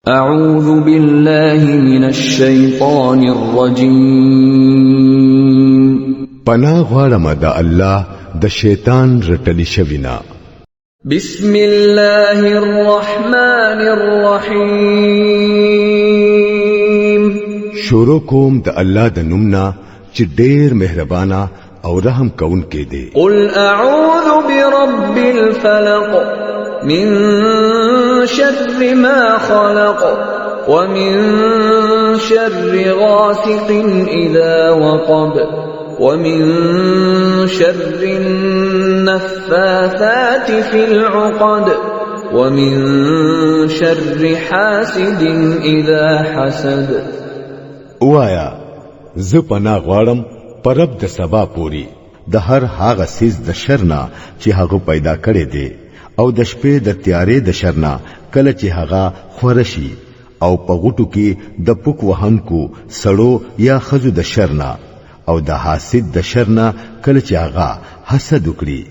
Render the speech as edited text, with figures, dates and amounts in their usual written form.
أعوذ بالله من الشيطان الرجيم پناه غواړم د الله د شیطان رټلی شوینا بسم الله الرحمن الرحيم شروع کوم د الله د نومنا چې ډېر مهربانا او رحم کون کې دی قل أعوذ برب الفلق من شر ما خلق ومن شر غاسق إذا وقب ومن شر النفاثات في العقد ومن شر حاسد إذا حسد وایا زه پناه غواړم پرب د سبا پوری د هر هغه سیز د شرنا چې هغه پیدا کړي دي او د شپې د تیارې د شرنا کله چې هغه خورشي او په غټو کې د پوک وهنکو سړو یا خزو د شرنا او د حاسد د شرنا کله چې هغه حسد وکړي